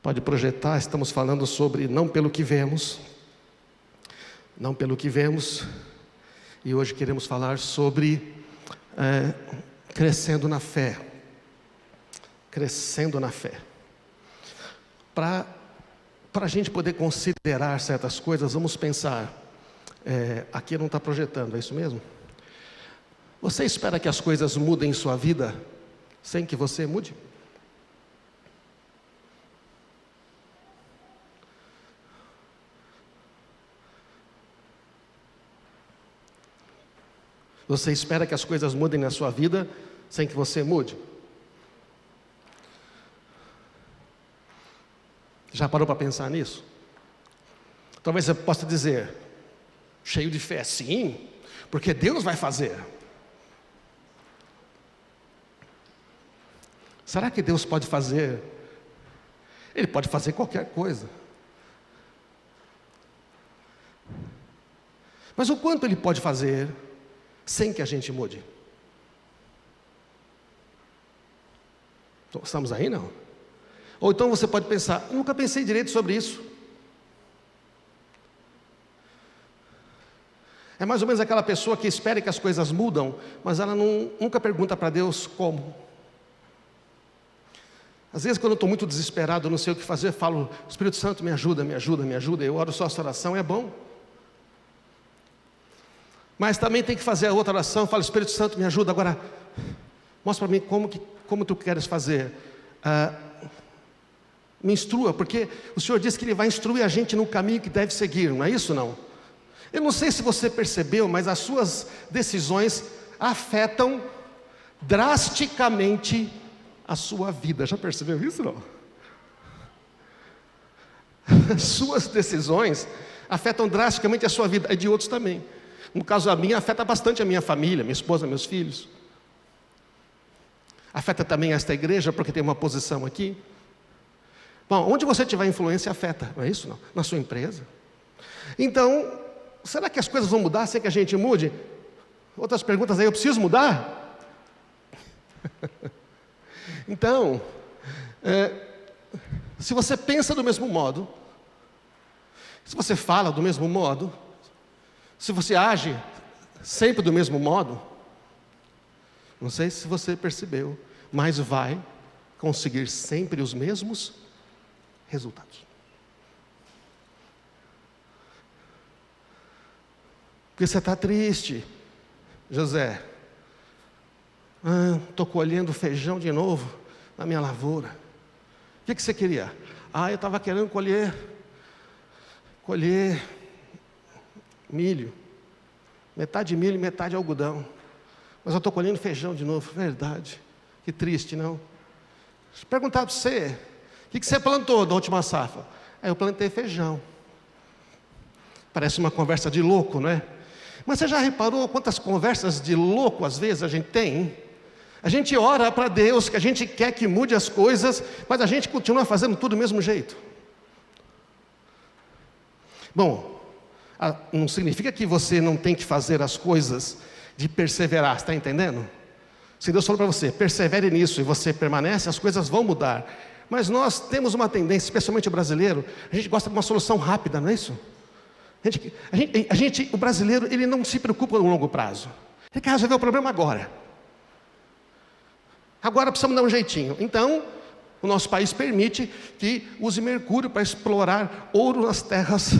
Pode projetar, estamos falando sobre não pelo que vemos. Não pelo que vemos. E hoje queremos falar sobre crescendo na fé. Crescendo na fé. Para a gente poder considerar certas coisas, vamos pensar. Aqui não está projetando, é isso mesmo? Você espera que as coisas mudem em sua vida sem que você mude? Você espera que as coisas mudem na sua vida sem que você mude? Já parou para pensar nisso? Talvez você possa dizer, cheio de fé, sim, porque Deus vai fazer. Será que Deus pode fazer? Ele pode fazer qualquer coisa. Mas o quanto Ele pode fazer sem que a gente mude? Estamos aí, não? Ou então você pode pensar, nunca pensei direito sobre isso. É mais ou menos aquela pessoa que espera que as coisas mudam, mas ela nunca pergunta para Deus como. Às vezes quando eu estou muito desesperado, não sei o que fazer, falo, Espírito Santo me ajuda, me ajuda, me ajuda. Eu oro só essa oração, é bom. Mas também tem que fazer a outra oração, falo, Espírito Santo me ajuda, agora mostra para mim como tu queres fazer. Me instrua, porque o Senhor disse que Ele vai instruir a gente no caminho que deve seguir, não é isso não? Eu não sei se você percebeu, mas as suas decisões afetam drasticamente a sua vida. Já percebeu isso não? As suas decisões afetam drasticamente a sua vida, e de outros também. No caso a minha, afeta bastante a minha família, minha esposa, meus filhos. Afeta também esta igreja, porque tem uma posição aqui. Bom, onde você tiver influência, afeta, não é isso não? Na sua empresa. Então, será que as coisas vão mudar sem que a gente mude? Outras perguntas aí, eu preciso mudar? Então, se você pensa do mesmo modo, se você fala do mesmo modo, se você age sempre do mesmo modo, não sei se você percebeu, mas vai conseguir sempre os mesmos resultados. Porque você está triste, José. Estou colhendo feijão de novo na minha lavoura. O que você queria? Eu estava querendo colher milho. Metade milho e metade algodão. Mas eu estou colhendo feijão de novo. Verdade. Que triste, não? Deixa eu perguntar para você. O que você plantou da última safra? Eu plantei feijão. Parece uma conversa de louco, não é? Mas você já reparou quantas conversas de louco às vezes a gente tem, hein? A gente ora para Deus, que a gente quer que mude as coisas, mas a gente continua fazendo tudo do mesmo jeito. Bom, não significa que você não tem que fazer as coisas de perseverar, está entendendo? Se Deus falou para você, persevere nisso, e você permanece, as coisas vão mudar. Mas nós temos uma tendência, especialmente o brasileiro, a gente gosta de uma solução rápida, não é isso? O brasileiro, ele não se preocupa no longo prazo. Ele quer resolver o problema agora. Agora precisamos dar um jeitinho. Então, o nosso país permite que use mercúrio para explorar ouro nas terras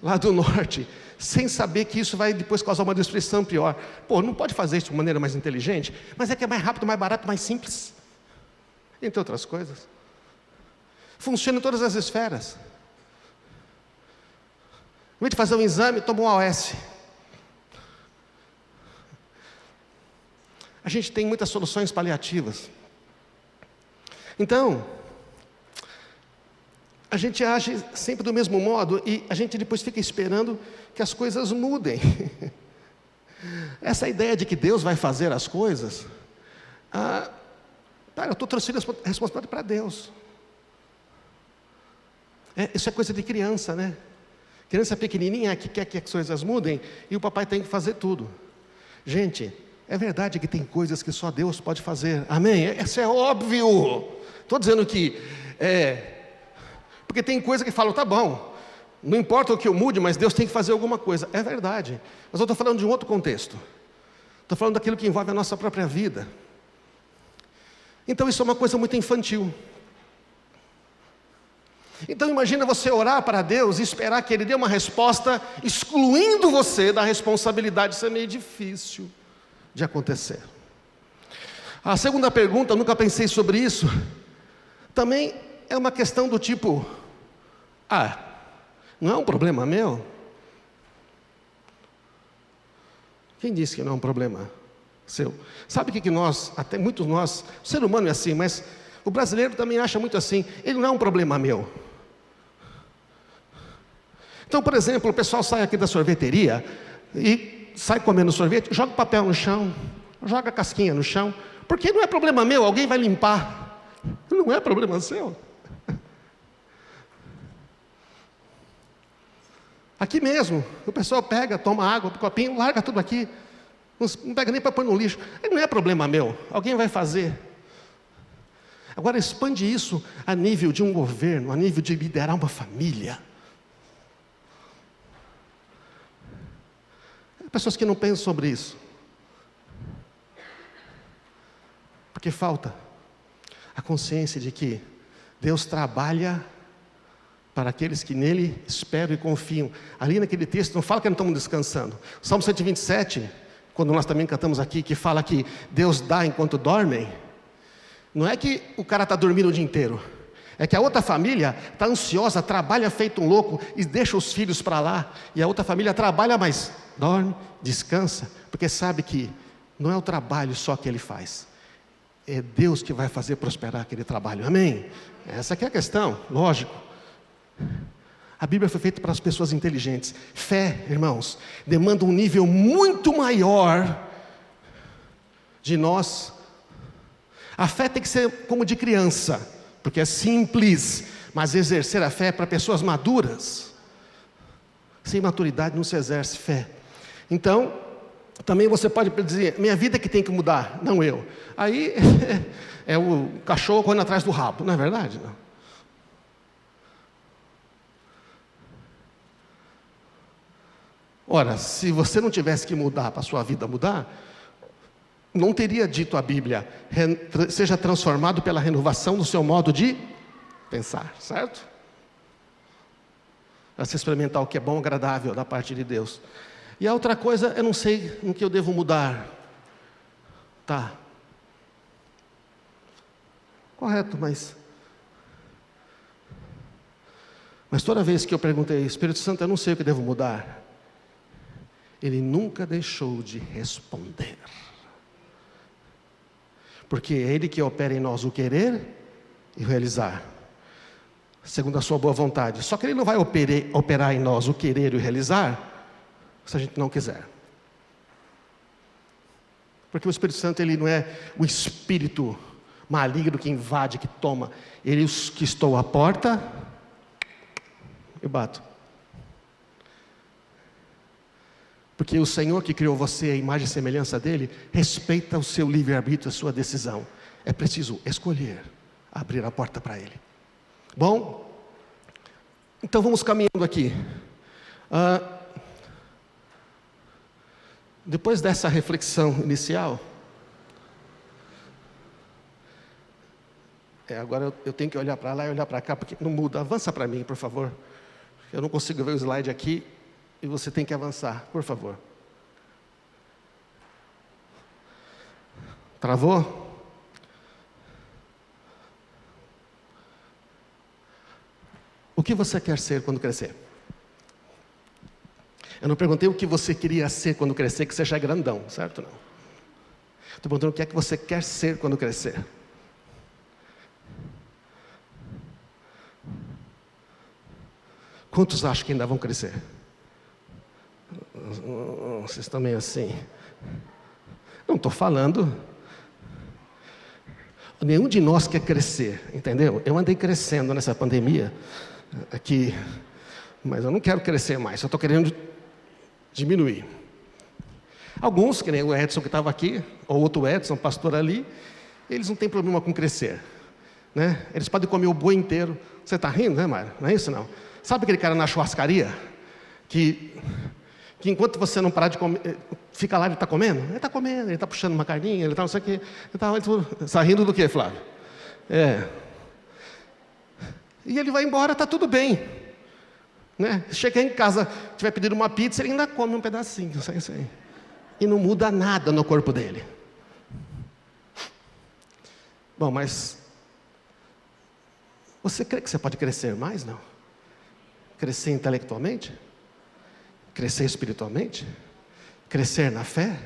lá do norte, sem saber que isso vai depois causar uma destruição pior. Não pode fazer isso de maneira mais inteligente, mas é que é mais rápido, mais barato, mais simples. Entre outras coisas. Funciona em todas as esferas. Em vez de fazer um exame, toma um AOS. A gente tem muitas soluções paliativas. Então, a gente age sempre do mesmo modo e a gente depois fica esperando que as coisas mudem. Essa ideia de que Deus vai fazer as coisas, eu estou transferindo a responsabilidade para Deus. Isso é coisa de criança, né? Criança pequenininha que quer que as coisas mudem e o papai tem que fazer tudo. Gente, é verdade que tem coisas que só Deus pode fazer. Amém? Isso é óbvio. Estou dizendo que Porque tem coisa que falam, tá bom, não importa o que eu mude, mas Deus tem que fazer alguma coisa. É verdade, mas eu estou falando de um outro contexto. Estou falando daquilo que envolve a nossa própria vida. Então isso é uma coisa muito infantil. Então imagina você orar para Deus e esperar que Ele dê uma resposta excluindo você da responsabilidade. Isso é meio difícil de acontecer. A segunda pergunta, eu nunca pensei sobre isso, também é uma questão do tipo, não é um problema meu? Quem disse que não é um problema seu? Sabe o que nós, até muitos nós, o ser humano é assim, mas o brasileiro também acha muito assim, ele não é um problema meu. Então, por exemplo, o pessoal sai aqui da sorveteria e sai comendo sorvete, joga papel no chão, joga casquinha no chão, porque não é problema meu, alguém vai limpar. Não é problema seu. Aqui mesmo, o pessoal pega, toma água do copinho, larga tudo aqui, não pega nem para pôr no lixo. Não é problema meu, alguém vai fazer. Agora expande isso a nível de um governo, a nível de liderar uma família. Pessoas que não pensam sobre isso. Porque falta a consciência de que Deus trabalha para aqueles que nele esperam e confiam. Ali naquele texto não fala que não estamos descansando. Salmo 127, quando nós também cantamos aqui, que fala que Deus dá enquanto dormem. Não é que o cara está dormindo o dia inteiro. É que a outra família está ansiosa, trabalha feito um louco e deixa os filhos para lá. E a outra família trabalha, mas dorme, descansa, porque sabe que não é o trabalho só que ele faz. É Deus que vai fazer prosperar aquele trabalho. Amém? Essa aqui é a questão, lógico. A Bíblia foi feita para as pessoas inteligentes. Fé, irmãos, demanda um nível muito maior de nós. A fé tem que ser como de criança, porque é simples, mas exercer a fé é para pessoas maduras. Sem maturidade não se exerce fé. Então, também você pode dizer, minha vida é que tem que mudar, não eu. Aí é o cachorro correndo atrás do rabo, não é verdade? Não. Ora, se você não tivesse que mudar para a sua vida mudar, não teria dito a Bíblia, seja transformado pela renovação do seu modo de pensar, certo? Para se experimentar o que é bom e agradável da parte de Deus. E a outra coisa, eu não sei no que eu devo mudar. Tá. Correto, mas toda vez que eu perguntei, Espírito Santo, eu não sei o que devo mudar, Ele nunca deixou de responder. Porque é Ele que opera em nós o querer e o realizar, segundo a sua boa vontade. Só que Ele não vai operar em nós o querer e o realizar, se a gente não quiser. Porque o Espírito Santo, Ele não é o espírito maligno que invade, que toma. Ele que estou à porta, eu bato. Porque o Senhor que criou você, a imagem e semelhança dEle, respeita o seu livre-arbítrio, a sua decisão. É preciso escolher, abrir a porta para Ele. Bom, então vamos caminhando aqui. Depois dessa reflexão inicial, agora eu tenho que olhar para lá e olhar para cá, porque não muda. Avança para mim, por favor. Eu não consigo ver o slide aqui. E você tem que avançar, por favor. Travou? O que você quer ser quando crescer? Eu não perguntei o que você queria ser quando crescer, que seja grandão, certo? Não. Estou perguntando o que é que você quer ser quando crescer. Quantos acham que ainda vão crescer? Vocês estão meio assim. Não estou falando. Nenhum de nós quer crescer, entendeu? Eu andei crescendo nessa pandemia aqui, mas eu não quero crescer mais, eu estou querendo diminuir. Alguns, que nem o Edson que estava aqui, ou outro Edson, pastor ali, eles não têm problema com crescer, né? Eles podem comer o boi inteiro, Você está rindo, né, Mário? Não é isso, não? Sabe aquele cara na churrascaria? Que enquanto você não parar de comer, fica lá, ele está comendo? Ele está comendo, ele está puxando uma carninha, ele está não sei o quê. Ele está rindo do quê, Flávio? E ele vai embora, está tudo bem. Né? Chega em casa, tiver pedido uma pizza, ele ainda come um pedacinho. Assim. E não muda nada no corpo dele. Bom, mas você crê que você pode crescer mais, não? Crescer intelectualmente? Crescer espiritualmente? Crescer na fé?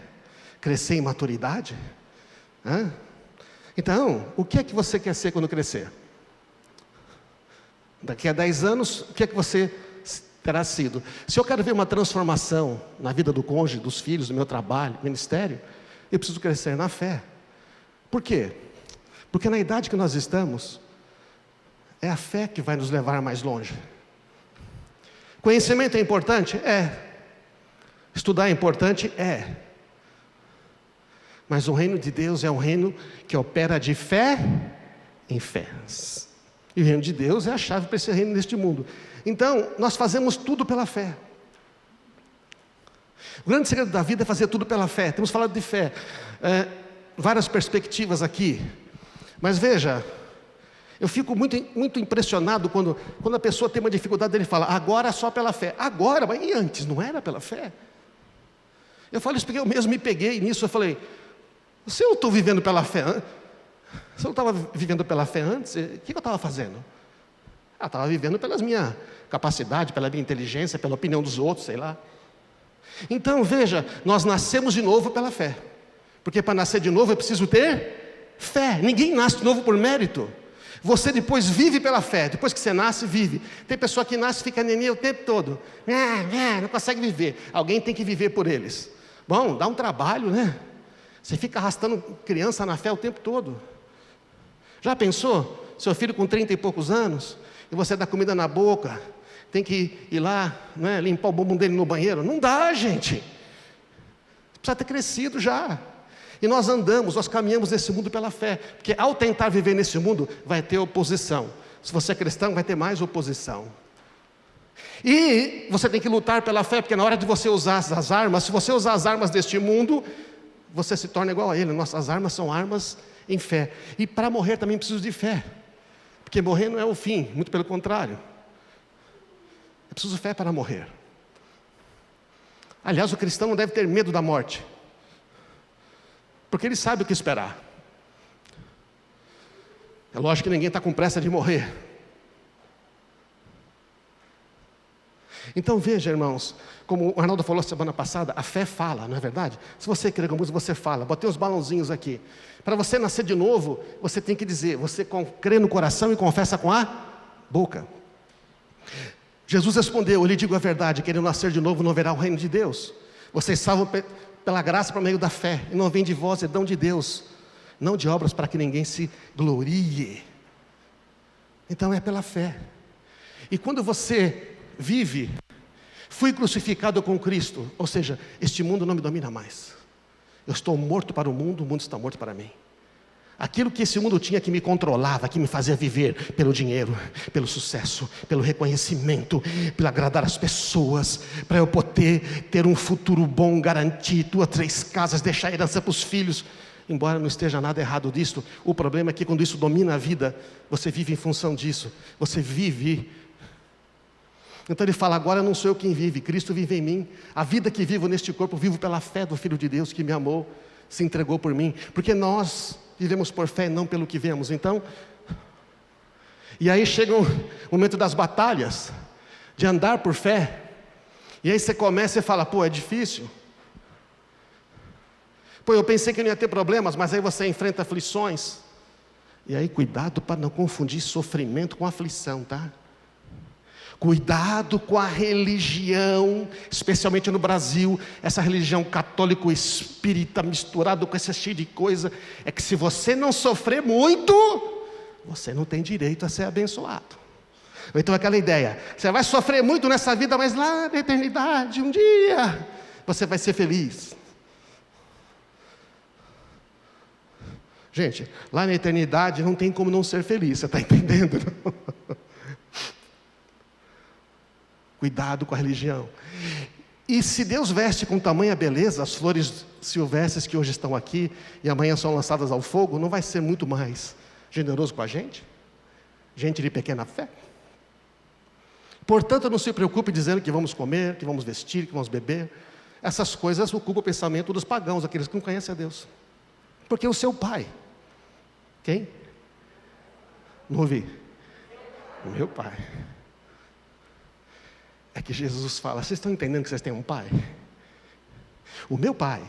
Crescer em maturidade? Então, o que é que você quer ser quando crescer? Daqui a 10 anos, o que é que você terá sido? Se eu quero ver uma transformação na vida do cônjuge, dos filhos, do meu trabalho, ministério, eu preciso crescer na fé. Por quê? Porque na idade que nós estamos, é a fé que vai nos levar mais longe. Conhecimento é importante? É. Estudar é importante? É. Mas o reino de Deus é um reino que opera de fé em fé. E o reino de Deus é a chave para esse reino neste mundo. Então, nós fazemos tudo pela fé. O grande segredo da vida é fazer tudo pela fé. Temos falado de fé. Várias perspectivas aqui. Mas veja, eu fico muito impressionado quando a pessoa tem uma dificuldade, ele fala, agora é só pela fé. Agora, mas e antes? Não era pela fé? Eu falo isso porque eu mesmo me peguei nisso. Eu falei, se eu estou vivendo pela fé, se eu não estava vivendo pela fé antes, o que eu estava fazendo? Eu estava vivendo pela minha capacidade, pela minha inteligência, pela opinião dos outros, sei lá. Então, veja, nós nascemos de novo pela fé. Porque para nascer de novo é preciso ter fé. Ninguém nasce de novo por mérito. Você depois vive pela fé. Depois que você nasce, vive. Tem pessoa que nasce e fica neném o tempo todo. Não consegue viver. Alguém tem que viver por eles. Bom, dá um trabalho, né? Você fica arrastando criança na fé o tempo todo. Já pensou? Seu filho com 30 e poucos anos, e você dá comida na boca, tem que ir lá, né, limpar o bumbum dele no banheiro. Não dá, gente. Precisa ter crescido já. E nós caminhamos nesse mundo pela fé. Porque ao tentar viver nesse mundo, vai ter oposição. Se você é cristão, vai ter mais oposição. E você tem que lutar pela fé, porque na hora de você usar as armas, se você usar as armas deste mundo, você se torna igual a ele. Nossas armas são armas em fé. E para morrer também preciso de fé. Porque morrer não é o fim, muito pelo contrário. Eu preciso de fé para morrer. Aliás, o cristão não deve ter medo da morte. Porque ele sabe o que esperar. É lógico que ninguém está com pressa de morrer. Então veja, irmãos, como o Arnaldo falou semana passada, a fé fala, não é verdade? Se você crê com música, você fala. Botei uns balãozinhos aqui. Para você nascer de novo, você tem que dizer, você crê no coração e confessa com a boca. Jesus respondeu, eu lhe digo a verdade, querendo nascer de novo não verá o reino de Deus. Vocês salvam pela graça por meio da fé, e não vem de vós, é dom de Deus, não de obras para que ninguém se glorie. Então é pela fé. E quando você vive, fui crucificado com Cristo, ou seja, este mundo não me domina mais. Eu estou morto para o mundo está morto para mim. Aquilo que esse mundo tinha que me controlava, que me fazia viver pelo dinheiro, pelo sucesso, pelo reconhecimento, pelo agradar as pessoas, para eu poder ter um futuro bom, garantir 2, 3 casas, deixar herança para os filhos. Embora não esteja nada errado disso, o problema é que quando isso domina a vida, você vive em função disso, você vive. Então ele fala, agora não sou eu quem vive, Cristo vive em mim. A vida que vivo neste corpo, vivo pela fé do Filho de Deus que me amou, se entregou por mim. Porque nós vivemos por fé e não pelo que vemos. Então, e aí chega o momento das batalhas, de andar por fé. E aí você começa e fala, pô, é difícil. Pô, eu pensei que não ia ter problemas, mas aí você enfrenta aflições. E aí cuidado para não confundir sofrimento com aflição, tá? Cuidado com a religião, especialmente no Brasil, essa religião católico espírita misturado com esse cheio de coisa, é que se você não sofrer muito, você não tem direito a ser abençoado. Então aquela ideia, você vai sofrer muito nessa vida, mas lá na eternidade, um dia, você vai ser feliz. Gente, lá na eternidade não tem como não ser feliz, você está entendendo? Cuidado com a religião. E se Deus veste com tamanha beleza as flores silvestres que hoje estão aqui e amanhã são lançadas ao fogo, não vai ser muito mais generoso com a gente? Gente de pequena fé? Portanto, não se preocupe dizendo que vamos comer, que vamos vestir, que vamos beber. Essas coisas ocupam o pensamento dos pagãos, aqueles que não conhecem a Deus. Porque o seu pai, quem? Não ouvi. O meu pai. É que Jesus fala, vocês estão entendendo que vocês têm um pai? O meu pai,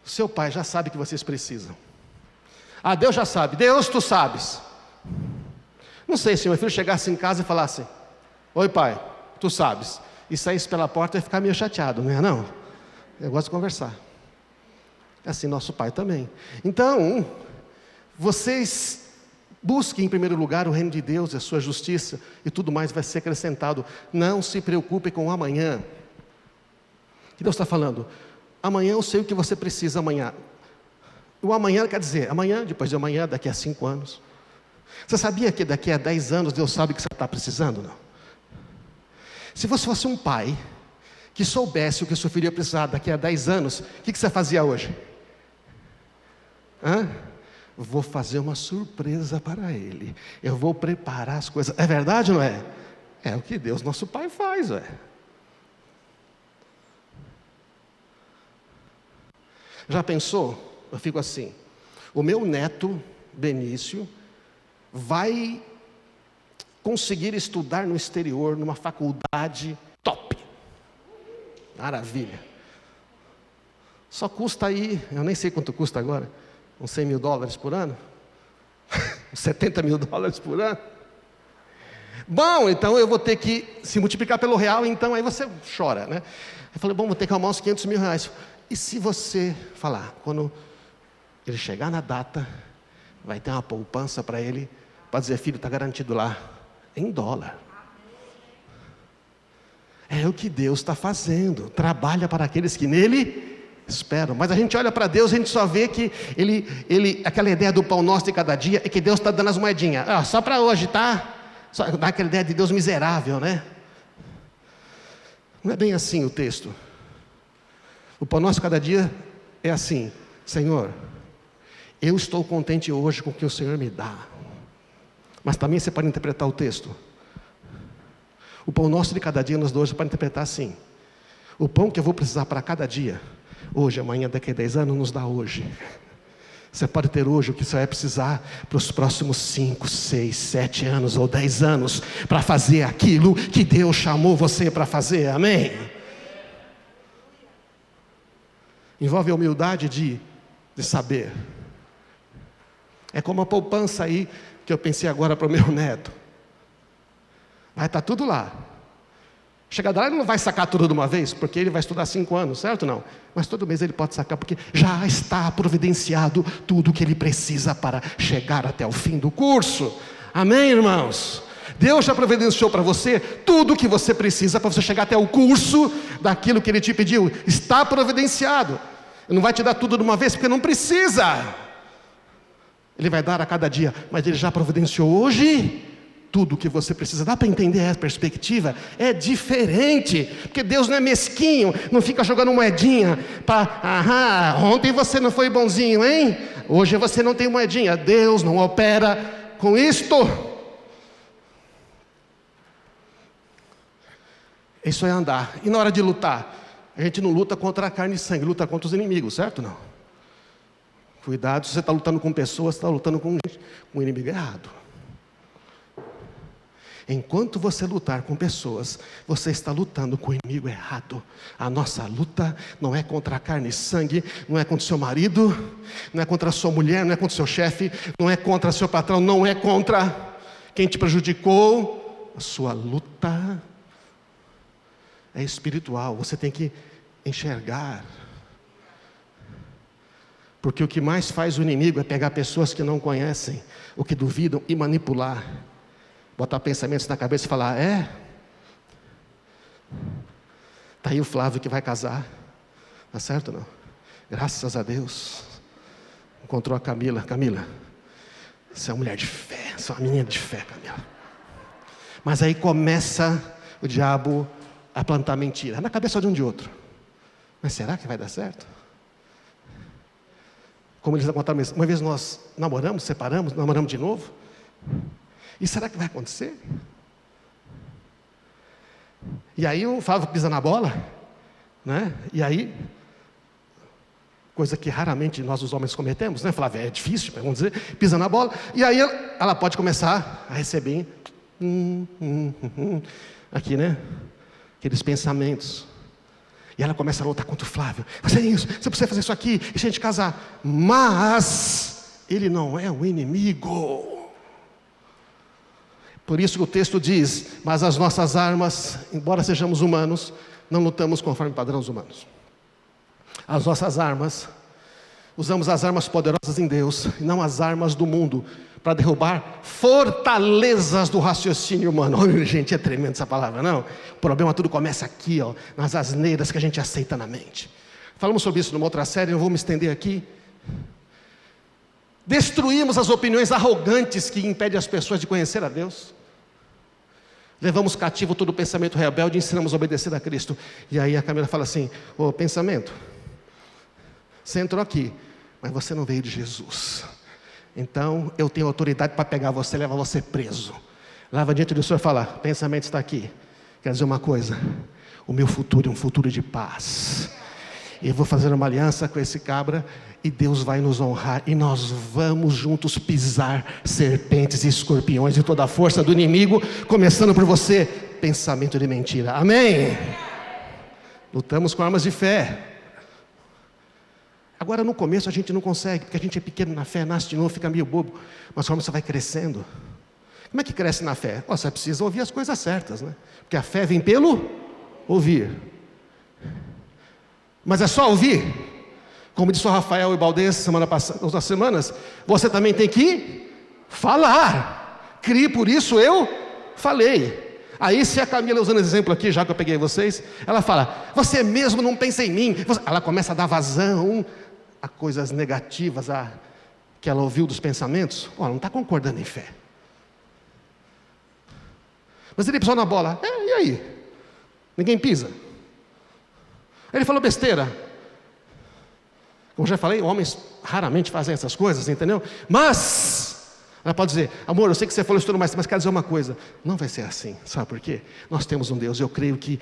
o seu pai já sabe que vocês precisam. Ah, Deus já sabe. Deus, tu sabes. Não sei se meu filho chegasse em casa e falasse, oi pai, tu sabes. E saísse pela porta e ficar meio chateado, não é não? Eu gosto de conversar. É assim nosso pai também. Então, vocês busquem em primeiro lugar o reino de Deus e a sua justiça, e tudo mais vai ser acrescentado. Não se preocupe com o amanhã. O que Deus está falando? Amanhã eu sei o que você precisa amanhã. O amanhã quer dizer, amanhã, depois de amanhã, daqui a 5 anos. Você sabia que daqui a 10 anos Deus sabe o que você está precisando? Não? Se você fosse um pai que soubesse o que o seu filho ia precisar daqui a 10 anos, o que você fazia hoje? Vou fazer uma surpresa para ele. Eu vou preparar as coisas. É verdade ou não é? É o que Deus, nosso pai, faz, ué. Já pensou? Eu fico assim, o meu neto, Benício, vai conseguir estudar no exterior, numa faculdade top. Maravilha. Só custa aí, eu nem sei quanto custa agora, uns $100 mil por ano? Uns $70 mil por ano? Bom, então eu vou ter que se multiplicar pelo real, então aí você chora, né? Eu falei, bom, vou ter que arrumar uns R$500 mil. E se você falar, quando ele chegar na data, vai ter uma poupança para ele, para dizer, filho, está garantido lá, em dólar. É o que Deus está fazendo, trabalha para aqueles que nele esperam. Mas a gente olha para Deus, a gente só vê que aquela ideia do pão nosso de cada dia, é que Deus está dando as moedinhas, só para hoje, tá? Só dá aquela ideia de Deus miserável, né? Não é bem assim o texto. O pão nosso de cada dia é assim, Senhor, eu estou contente hoje com o que o Senhor me dá. Mas também você pode interpretar o texto. O pão nosso de cada dia nos dá hoje, você pode interpretar assim. O pão que eu vou precisar para cada dia, hoje, amanhã, daqui a 10 anos, nos dá hoje. Você pode ter hoje o que você vai precisar para os próximos 5, 6, 7 anos ou 10 anos, para fazer aquilo que Deus chamou você para fazer, amém? Envolve a humildade de saber. É como a poupança aí, que eu pensei agora para o meu neto. Vai estar tudo lá. Chega lá, ele não vai sacar tudo de uma vez, porque ele vai estudar 5 anos, certo ou não? Mas todo mês ele pode sacar, porque já está providenciado tudo o que ele precisa para chegar até o fim do curso. Amém, irmãos? Deus já providenciou para você tudo o que você precisa para você chegar até o curso daquilo que Ele te pediu. Está providenciado. Ele não vai te dar tudo de uma vez, porque não precisa. Ele vai dar a cada dia, mas Ele já providenciou hoje tudo o que você precisa. Dá para entender a perspectiva? É diferente, porque Deus não é mesquinho, não fica jogando moedinha para, ontem você não foi bonzinho, hein? Hoje você não tem moedinha. Deus não opera com isto. Isso é andar. E na hora de lutar? A gente não luta contra a carne e sangue, luta contra os inimigos, certo ou não? Cuidado, se você está lutando com pessoas, você está lutando com um inimigo errado. Enquanto você lutar com pessoas, você está lutando com o inimigo errado. A nossa luta não é contra a carne e sangue, não é contra o seu marido, não é contra a sua mulher, não é contra o seu chefe, não é contra o seu patrão, não é contra quem te prejudicou. A sua luta é espiritual, você tem que enxergar. Porque o que mais faz o inimigo é pegar pessoas que não conhecem, ou que duvidam, e manipular. Botar pensamentos na cabeça e falar, está aí o Flávio que vai casar. Tá certo ou não? Graças a Deus. Encontrou a Camila. Camila, você é uma mulher de fé, você é uma menina de fé, Camila. Mas aí começa o diabo a plantar mentira, na cabeça de um de outro. Mas será que vai dar certo? Como eles contaram, uma vez nós namoramos, separamos, namoramos de novo. E será que vai acontecer? E aí o Flávio pisa na bola, né? E aí, coisa que raramente nós os homens cometemos, né, Flávio? É difícil, vamos dizer, pisa na bola. E aí ela pode começar a receber aqui, né? Aqueles pensamentos. E ela começa a lutar contra o Flávio. Fazer isso, você precisa fazer isso aqui, e a gente casar. Mas ele não é o inimigo. Por isso que o texto diz: mas as nossas armas, embora sejamos humanos, não lutamos conforme padrões humanos. As nossas armas, usamos as armas poderosas em Deus, e não as armas do mundo, para derrubar fortalezas do raciocínio humano. Oh, gente, é tremendo essa palavra, não? O problema tudo começa aqui, ó, nas asneiras que a gente aceita na mente. Falamos sobre isso numa outra série, não vou me estender aqui. Destruímos as opiniões arrogantes que impedem as pessoas de conhecer a Deus. Levamos cativo todo o pensamento rebelde e ensinamos a obedecer a Cristo. E aí a Camila fala assim: ô, pensamento, você entrou aqui, mas você não veio de Jesus. Então eu tenho autoridade para pegar você e levar você preso. Leva diante do Senhor e fala: pensamento está aqui. Quer dizer uma coisa: o meu futuro é um futuro de paz. Eu vou fazer uma aliança com esse cabra e Deus vai nos honrar, e nós vamos juntos pisar serpentes e escorpiões e toda a força do inimigo, começando por você. Pensamento de mentira. Amém? Lutamos com armas de fé. Agora no começo a gente não consegue, porque a gente é pequeno na fé, nasce de novo, fica meio bobo. Mas conforme você vai crescendo, como é que cresce na fé? Você precisa ouvir as coisas certas, né? Porque a fé vem pelo ouvir. Mas é só ouvir? Como disse o Rafael e Baldez semana passada, outras semanas, você também tem que falar. Crie, por isso eu falei. Aí se a Camila, usando esse exemplo aqui, já que eu peguei vocês, ela fala: você mesmo não pensa em mim. Ela começa a dar vazão a coisas negativas que ela ouviu dos pensamentos. Ela não está concordando em fé. Mas ele pisou na bola. E aí? Ninguém pisa. Ele falou besteira. Como já falei, homens raramente fazem essas coisas, entendeu? Mas ela pode dizer: amor, eu sei que você falou isso tudo mais, mas quero dizer uma coisa: não vai ser assim, sabe por quê? Nós temos um Deus, eu creio que...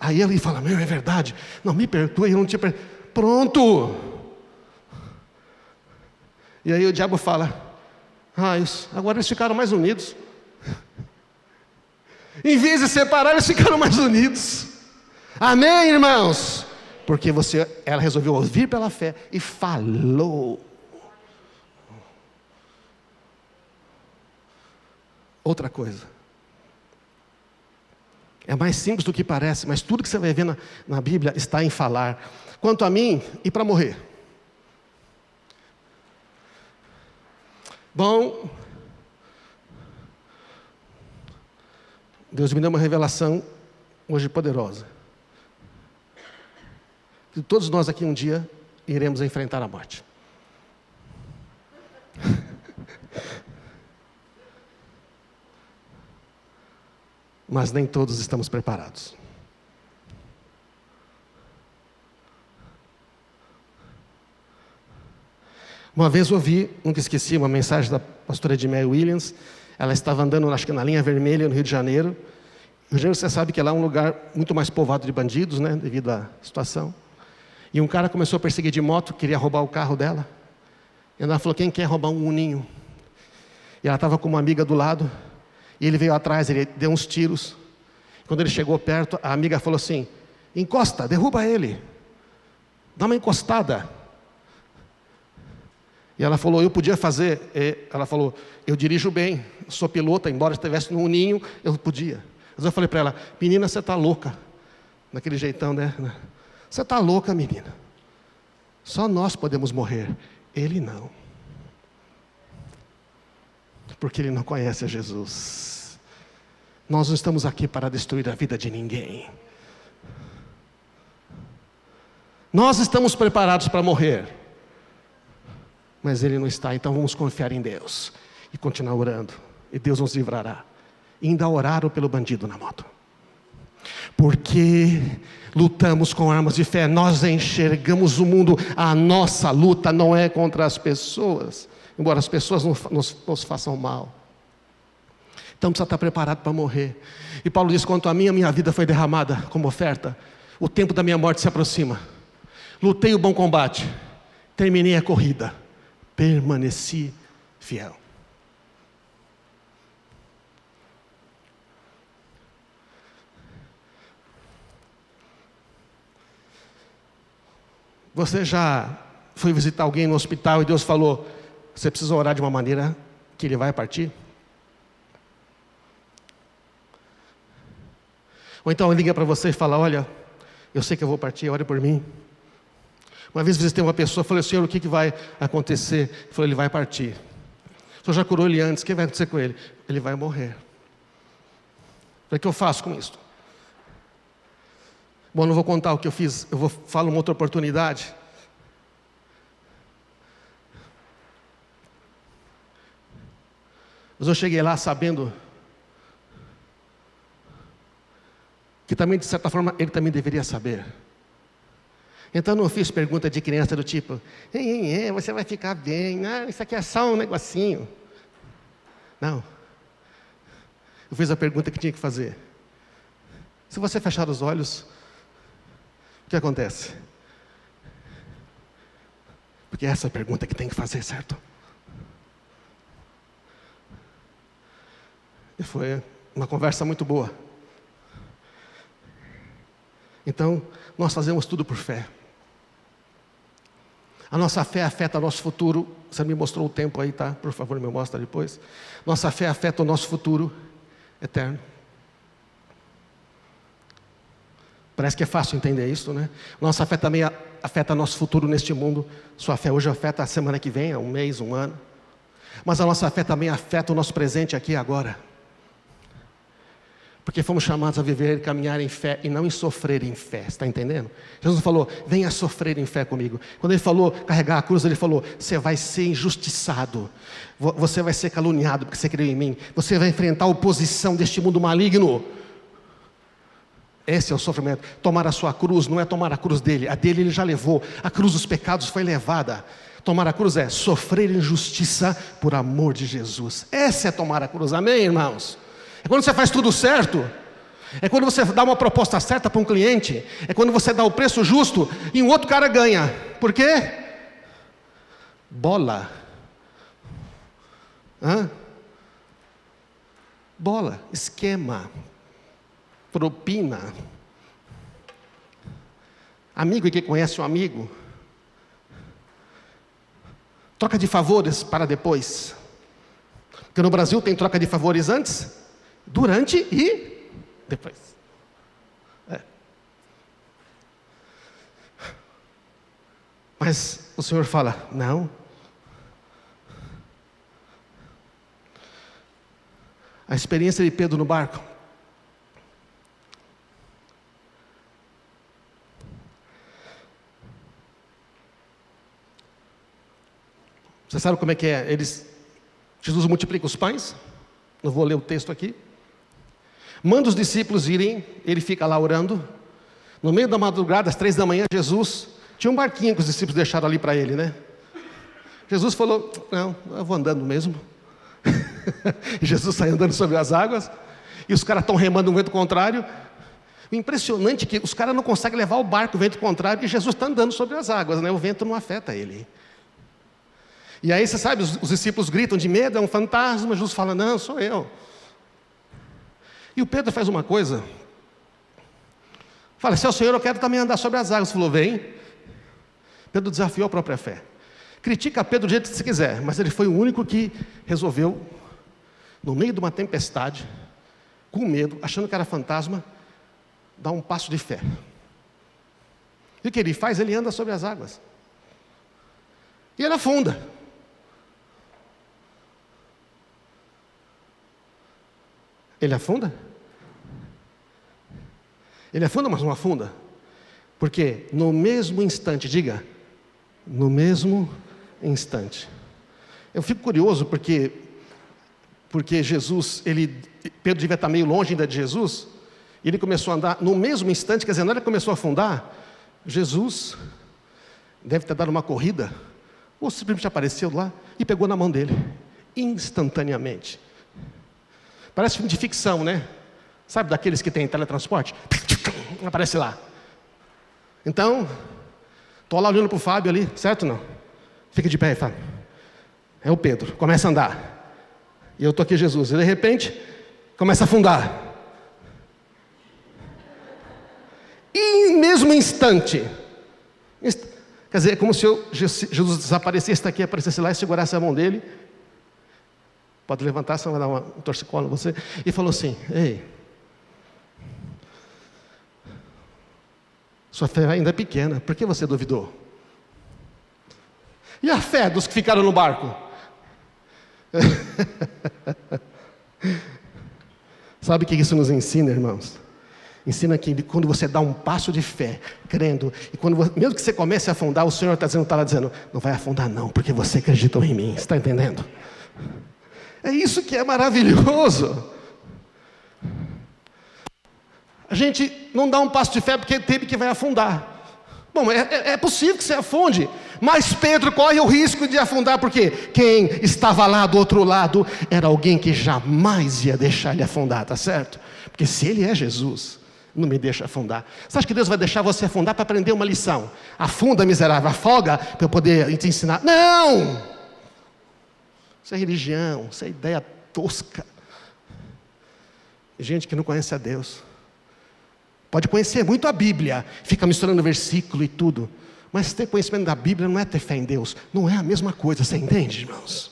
Aí ele fala: meu, é verdade, não me perdoe, eu não te perdoe. Pronto. E aí o diabo fala: agora eles ficaram mais unidos. Em vez de separar, eles ficaram mais unidos. Amém, irmãos? Porque ela resolveu ouvir pela fé e falou. Outra coisa, é mais simples do que parece, mas tudo que você vai ver na Bíblia está em falar. Quanto a mim, e para morrer. Bom, Deus me deu uma revelação hoje poderosa. Que todos nós aqui um dia iremos enfrentar a morte. Mas nem todos estamos preparados. Uma vez ouvi, nunca esqueci, uma mensagem da pastora Edmé Williams. Ela estava andando, acho que na linha vermelha, no Rio de Janeiro. O Rio de Janeiro, você sabe que lá é um lugar muito mais povoado de bandidos, né, devido à situação. E um cara começou a perseguir de moto, queria roubar o carro dela. E ela falou: quem quer roubar um uninho? E ela estava com uma amiga do lado. E ele veio atrás, ele deu uns tiros. Quando ele chegou perto, a amiga falou assim: encosta, derruba ele. Dá uma encostada. E ela falou: eu podia fazer. Ela falou: eu dirijo bem, sou pilota, embora estivesse no uninho, eu podia. Mas eu falei para ela: menina, você está louca. Naquele jeitão, né? Você está louca, menina. Só nós podemos morrer. Ele não. Porque ele não conhece a Jesus. Nós não estamos aqui para destruir a vida de ninguém. Nós estamos preparados para morrer. Mas ele não está, então vamos confiar em Deus. E continuar orando. E Deus nos livrará. e ainda oraram pelo bandido na moto. Porque lutamos com armas de fé, nós enxergamos o mundo. A nossa luta não é contra as pessoas, embora as pessoas nos façam mal. Então precisa estar preparado para morrer. E Paulo diz: quanto a minha vida foi derramada como oferta, o tempo da minha morte se aproxima. Lutei o bom combate, terminei a corrida, permaneci fiel. Você já foi visitar alguém no hospital e Deus falou: você precisa orar de uma maneira que ele vai partir? Ou então liga para você e fala: olha, eu sei que eu vou partir, ore por mim. Uma vez visitei uma pessoa, falei: Senhor, o que vai acontecer? Ele falou: ele vai partir. O Senhor já curou ele antes, o que vai acontecer com ele? Ele vai morrer. O que eu faço com isso? Bom, não vou contar o que eu fiz, eu falo uma outra oportunidade. Mas eu cheguei lá sabendo que também, de certa forma, ele também deveria saber. Então não fiz pergunta de criança do tipo: você vai ficar bem, isso aqui é só um negocinho. Não. Eu fiz a pergunta que tinha que fazer. Se você fechar os olhos, o que acontece? Porque essa é a pergunta que tem que fazer, certo? E foi uma conversa muito boa. Então, nós fazemos tudo por fé. A nossa fé afeta o nosso futuro. Você me mostrou o tempo aí, tá? Por favor, me mostra depois. Nossa fé afeta o nosso futuro eterno. Parece que é fácil entender isso, né? Nossa fé também afeta nosso futuro neste mundo. Sua fé hoje afeta a semana que vem, um mês, um ano. Mas a nossa fé também afeta o nosso presente aqui e agora. Porque fomos chamados a viver e caminhar em fé e não em sofrer em fé. Está entendendo? Jesus falou: venha sofrer em fé comigo. Quando ele falou carregar a cruz, ele falou: você vai ser injustiçado. Você vai ser caluniado porque você creu em mim. Você vai enfrentar a oposição deste mundo maligno. Esse é o sofrimento. Tomar a sua cruz não é tomar a cruz dele. A dele ele já levou. A cruz dos pecados foi levada. Tomar a cruz é sofrer injustiça por amor de Jesus. Essa é tomar a cruz. Amém, irmãos? É quando você faz tudo certo. É quando você dá uma proposta certa para um cliente. É quando você dá o preço justo e um outro cara ganha. Por quê? Bola. Bola, esquema, propina. Amigo que conhece um amigo. Troca de favores para depois. Porque no Brasil tem troca de favores antes, durante e depois. Mas o Senhor fala: não. A experiência de Pedro no barco. Você sabe como é que é? Jesus multiplica os pães. Não vou ler o texto aqui. Manda os discípulos irem. Ele fica lá orando. No meio da madrugada, às 3 da manhã, Jesus tinha um barquinho que os discípulos deixaram ali para ele, né? Jesus falou: não, eu vou andando mesmo. E Jesus sai andando sobre as águas. E os caras estão remando no vento contrário. O impressionante é que os caras não conseguem levar o barco no vento contrário, porque Jesus está andando sobre as águas, né? O vento não afeta ele. E aí você sabe, os discípulos gritam de medo, é um fantasma. Jesus fala: não, sou eu. E o Pedro faz uma coisa. Fala: se é o Senhor, eu quero também andar sobre as águas. Falou: vem. Pedro desafiou a própria fé. Critica Pedro do jeito que você quiser, mas ele foi o único que resolveu, no meio de uma tempestade, com medo, achando que era fantasma, dar um passo de fé. E o que ele faz? Ele anda sobre as águas. E ele afunda. Ele afunda? Ele afunda, mas não afunda. Porque no mesmo instante, diga, no mesmo instante. Eu fico curioso porque porque Pedro devia estar meio longe ainda de Jesus, e ele começou a andar no mesmo instante, quer dizer, na hora que começou a afundar, Jesus deve ter dado uma corrida, ou simplesmente apareceu lá e pegou na mão dele, instantaneamente. Parece filme de ficção, né? Sabe daqueles que tem teletransporte? Aparece lá. Então, estou lá olhando para o Fábio ali, certo ou não? Fica de pé aí, Fábio. É o Pedro, começa a andar. E eu estou aqui, Jesus, e de repente, começa a afundar. E no mesmo instante, quer dizer, é como se Jesus desaparecesse daqui, aparecesse lá e segurasse a mão dele. Pode levantar, senão vai dar um torcicolo em você. E falou assim: ei, sua fé ainda é pequena, por que você duvidou? E a fé dos que ficaram no barco? Sabe o que isso nos ensina, irmãos? Ensina que quando você dá um passo de fé, crendo, e mesmo que você comece a afundar, o Senhor está lá dizendo, não vai afundar não, porque você acreditou em mim, está entendendo? É isso que é maravilhoso. A gente não dá um passo de fé porque teme que vai afundar. Bom, é possível que você afunde, mas Pedro corre o risco de afundar, porque quem estava lá do outro lado era alguém que jamais ia deixar ele afundar, tá certo? Porque se ele é Jesus, não me deixa afundar. Você acha que Deus vai deixar você afundar para aprender uma lição? Afunda, miserável, afoga para eu poder te ensinar? Não! Isso é religião, isso é ideia tosca. Gente que não conhece a Deus. Pode conhecer muito a Bíblia, fica misturando versículo e tudo, mas ter conhecimento da Bíblia não é ter fé em Deus, não é a mesma coisa, você entende, irmãos?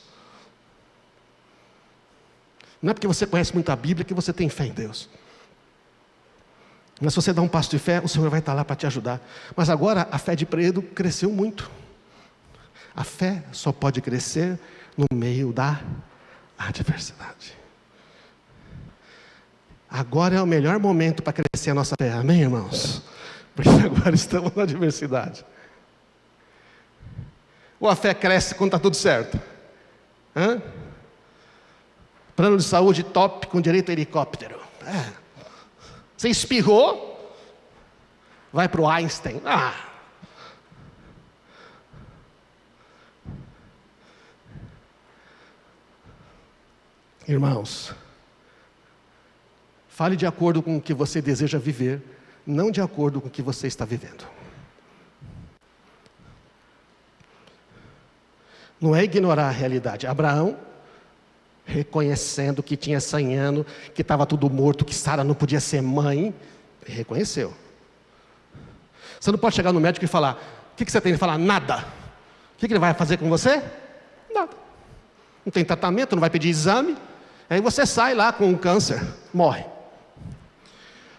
Não é porque você conhece muito a Bíblia que você tem fé em Deus. Mas se você dá um passo de fé, o Senhor vai estar lá para te ajudar. Mas agora a fé de Pedro cresceu muito. A fé só pode crescer no meio da adversidade. Agora é o melhor momento para crescer a nossa fé, amém, irmãos? Porque agora estamos na adversidade. Ou a fé cresce quando está tudo certo? Plano de saúde top com direito a helicóptero. Você espirrou, vai para o Einstein. Irmãos, fale de acordo com o que você deseja viver, não de acordo com o que você está vivendo. Não é ignorar a realidade. Abraão, reconhecendo que tinha 100 anos, que estava tudo morto, que Sara não podia ser mãe, reconheceu. Você não pode chegar no médico e falar, o que você tem? Ele falar, nada. O que ele vai fazer com você? Nada. Não tem tratamento, não vai pedir exame. Aí você sai lá com um câncer, morre.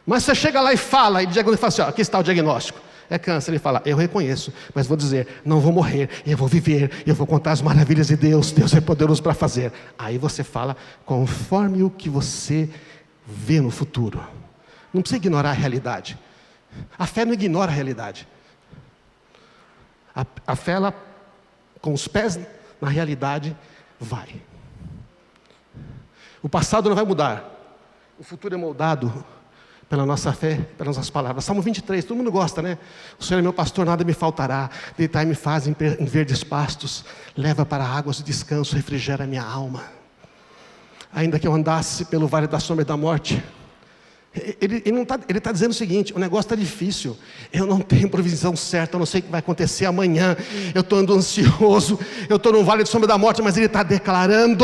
Mas você chega lá e fala, e fala assim, aqui está o diagnóstico, é câncer. Ele fala, eu reconheço, mas vou dizer, não vou morrer, eu vou viver, eu vou contar as maravilhas de Deus, Deus é poderoso para fazer. Aí você fala, conforme o que você vê no futuro. Não precisa ignorar a realidade. A fé não ignora a realidade. A fé, ela, com os pés na realidade, vai. O passado não vai mudar, o futuro é moldado pela nossa fé, pelas nossas palavras. Salmo 23, todo mundo gosta, né? O Senhor é meu pastor, nada me faltará. Deitar-me faz em verdes pastos, leva para águas de descanso, refrigera a minha alma. Ainda que eu andasse pelo vale da sombra da morte, ele está dizendo o seguinte, o negócio está difícil, eu não tenho provisão certa, eu não sei o que vai acontecer amanhã, eu estou andando ansioso, eu estou no vale da sombra da morte, mas ele está declarando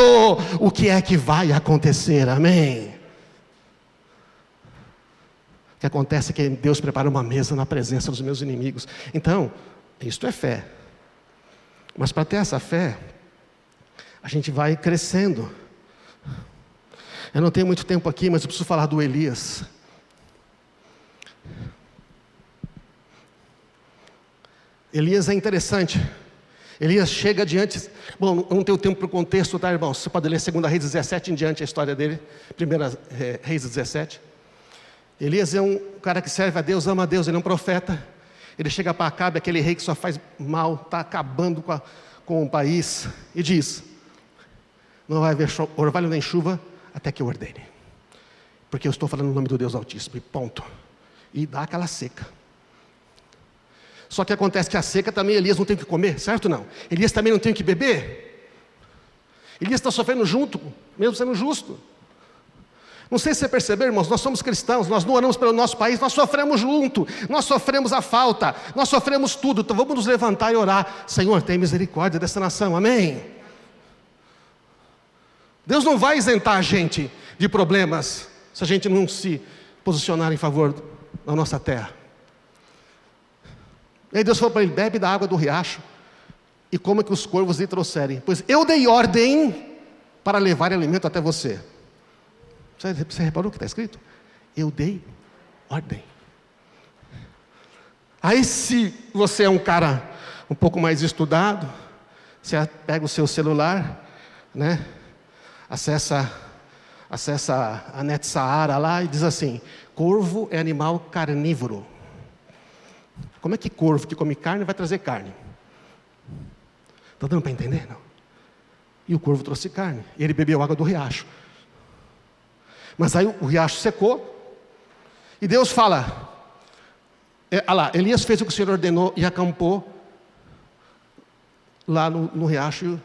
o que é que vai acontecer, amém? O que acontece é que Deus prepara uma mesa na presença dos meus inimigos. Então, isto é fé. Mas para ter essa fé, a gente vai crescendo. Eu não tenho muito tempo aqui, mas eu preciso falar do Elias. Elias é interessante. Elias chega diante... Bom, eu não tenho tempo para o contexto, tá, irmãos? Você pode ler 2 Reis 17 em diante a história dele. 1 Reis 17. Elias é um cara que serve a Deus, ama a Deus, ele é um profeta. Ele chega para Acabe, aquele rei que só faz mal, está acabando com o país, e diz: não vai haver orvalho nem chuva até que eu ordene. Porque eu estou falando no nome do Deus Altíssimo, e ponto. E dá aquela seca. Só que acontece que a seca também Elias não tem o que comer, certo ou não? Elias também não tem o que beber. Elias está sofrendo junto, mesmo sendo justo. Não sei se você percebeu, irmãos, nós somos cristãos, nós não oramos pelo nosso país, nós sofremos junto, nós sofremos a falta, nós sofremos tudo, então vamos nos levantar e orar. Senhor, tem misericórdia dessa nação, amém? Deus não vai isentar a gente de problemas, se a gente não se posicionar em favor da nossa terra. E aí Deus falou para ele, bebe da água do riacho, e coma que os corvos lhe trouxerem, pois eu dei ordem para levar alimento até você. Você reparou o que está escrito? Eu dei ordem. Aí se você é um cara um pouco mais estudado, você pega o seu celular, né? Acessa a Net Saara lá e diz assim, corvo é animal carnívoro. Como é que corvo que come carne vai trazer carne? Está dando para entender? Não? E o corvo trouxe carne, e ele bebeu água do riacho. Mas aí o riacho secou, e Deus fala, Elias fez o que o Senhor ordenou e acampou lá no riacho,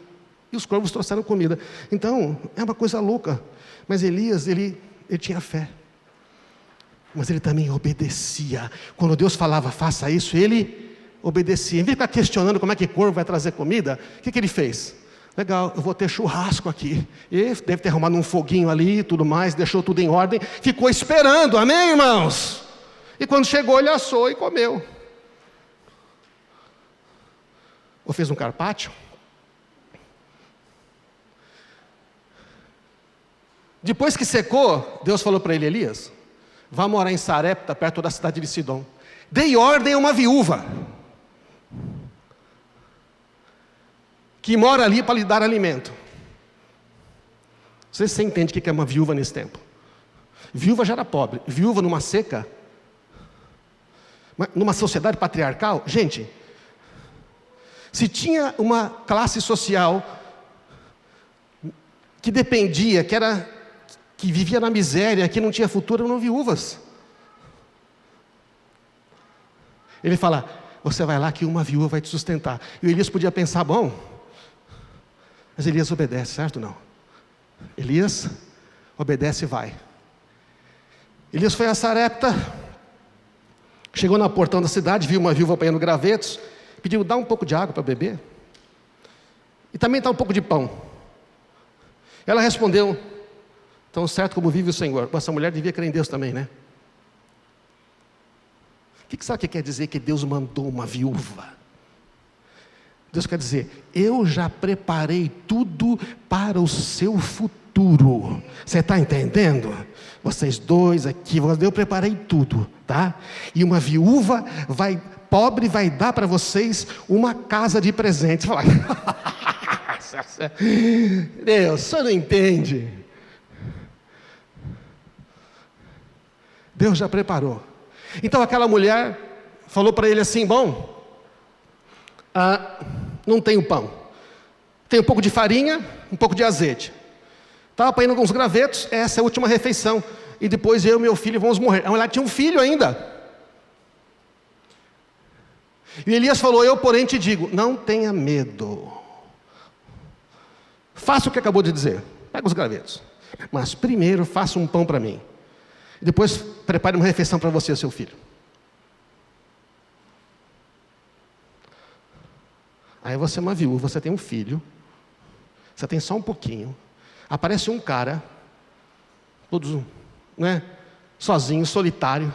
e os corvos trouxeram comida. Então, é uma coisa louca, mas Elias, ele tinha fé, mas ele também obedecia. Quando Deus falava, faça isso, ele obedecia. Em vez de ficar questionando como é que corvo vai trazer comida, o que ele fez? Legal, eu vou ter churrasco aqui. E deve ter arrumado um foguinho ali e tudo mais, deixou tudo em ordem, ficou esperando, amém, irmãos? E quando chegou, ele assou e comeu. Ou fez um carpaccio. Depois que secou, Deus falou para ele, Elias, vá morar em Sarepta, perto da cidade de Sidom. Dei ordem a uma viúva que mora ali para lhe dar alimento. Você entende o que é uma viúva nesse tempo? Viúva já era pobre. Viúva numa seca, numa sociedade patriarcal. Gente, se tinha uma classe social que dependia, que vivia na miséria, que não tinha futuro, eram viúvas. Ele fala, você vai lá que uma viúva vai te sustentar. E o Elias podia pensar, bom, mas Elias obedece, certo ou não? Elias obedece e vai. Elias foi a Sarepta, chegou no portão da cidade, viu uma viúva apanhando gravetos, pediu, dá um pouco de água para beber, e também dá um pouco de pão. Ela respondeu, tão certo como vive o Senhor. Essa mulher devia crer em Deus também, né? O que sabe o que quer dizer que Deus mandou uma viúva? Deus quer dizer, eu já preparei tudo para o seu futuro. Você está entendendo? Vocês dois aqui, eu preparei tudo, tá? E uma viúva pobre vai dar para vocês uma casa de presente. Você fala, Deus, você não entende. Deus já preparou. Então aquela mulher falou para ele assim, bom, não tenho pão, tenho um pouco de farinha, um pouco de azeite, estava apanhando alguns gravetos, essa é a última refeição, e depois eu e meu filho vamos morrer. A mulher tinha um filho ainda, e Elias falou, eu porém te digo, não tenha medo, faça o que acabou de dizer, pega os gravetos, mas primeiro faça um pão para mim, e depois prepare uma refeição para você e seu filho. Aí você é uma viúva, você tem um filho, você tem só um pouquinho, aparece um cara, todos, né, sozinho, solitário,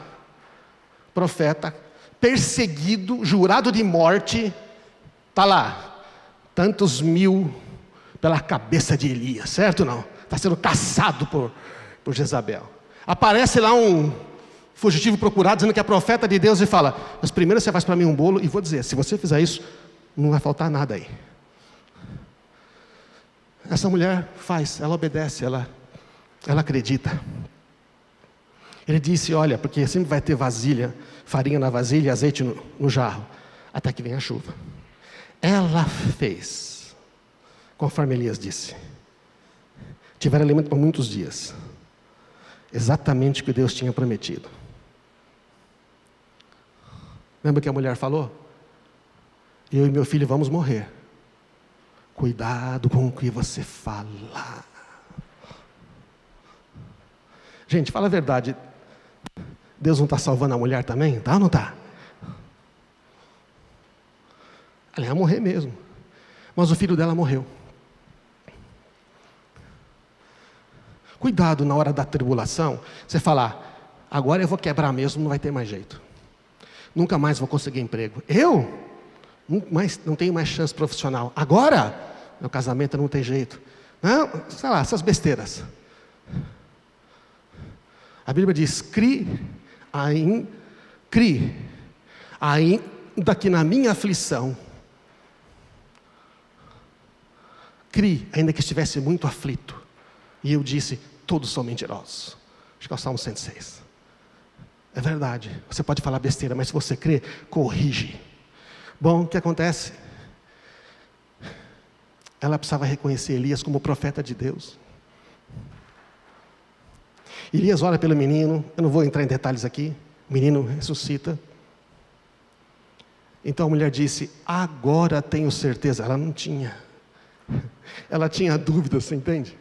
profeta, perseguido, jurado de morte, está lá, tantos mil pela cabeça de Elias, certo ou não? Está sendo caçado por Jezabel. Aparece lá um fugitivo procurado, dizendo que é profeta de Deus, e fala, mas primeiro você faz para mim um bolo, e vou dizer, se você fizer isso, não vai faltar nada aí. Essa mulher faz, ela obedece, ela acredita. Ele disse, olha, porque sempre vai ter vasilha, farinha na vasilha e azeite no jarro, até que venha a chuva. Ela fez, conforme Elias disse. tiveram alimento por muitos dias. Exatamente o que Deus tinha prometido. Lembra que a mulher falou? Eu e meu filho vamos morrer. Cuidado com o que você fala. Gente, fala a verdade. Deus não está salvando a mulher também? Tá ou não está? Ela ia morrer mesmo. Mas o filho dela morreu. Cuidado na hora da tribulação, você falar, agora eu vou quebrar mesmo, não vai ter mais jeito. Nunca mais vou conseguir emprego. Eu? Não tenho mais chance profissional. Agora? Meu casamento não tem jeito. Não, sei lá, essas besteiras. A Bíblia diz, ainda que na minha aflição, ainda que estivesse muito aflito. E eu disse, todos são mentirosos. Acho que é o Salmo 106. É verdade, você pode falar besteira, mas se você crê, corrige. Bom, o que acontece? Ela precisava reconhecer Elias como profeta de Deus. Elias ora pelo menino, eu não vou entrar em detalhes aqui. O menino ressuscita. Então a mulher disse, agora tenho certeza. Ela não tinha. Ela tinha dúvidas, você entende?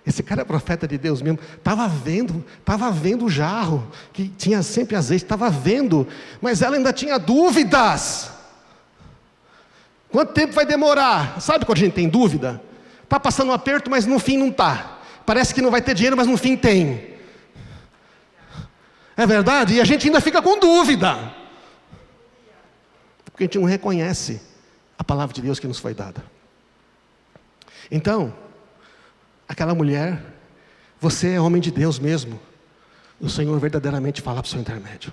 Esse cara é profeta de Deus mesmo. Estava vendo o jarro, que tinha sempre azeite, estava vendo, mas ela ainda tinha dúvidas. Quanto tempo vai demorar? Sabe quando a gente tem dúvida? Está passando um aperto, mas no fim não está. Parece que não vai ter dinheiro, mas no fim tem. É verdade? E a gente ainda fica com dúvida. Porque a gente não reconhece a palavra de Deus que nos foi dada. Então, aquela mulher, você é homem de Deus mesmo. O Senhor verdadeiramente fala para o seu intermédio.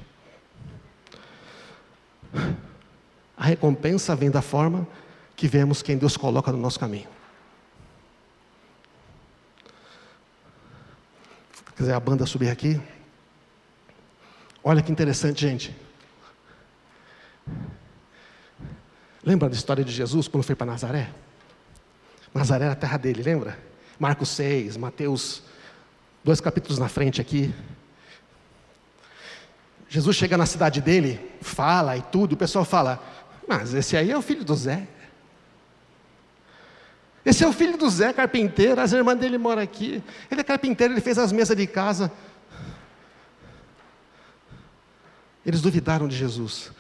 A recompensa vem da forma que vemos quem Deus coloca no nosso caminho. Se quiser a banda subir aqui. Olha que interessante, gente. Lembra da história de Jesus quando foi para Nazaré? Nazaré era a terra dele, lembra? Marcos 6, Mateus, 2 capítulos na frente aqui. Jesus chega na cidade dele, fala e tudo, o pessoal fala, mas esse aí é o filho do Zé. Esse é o filho do Zé, carpinteiro, as irmãs dele moram aqui. Ele é carpinteiro, ele fez as mesas de casa. Eles duvidaram de Jesus.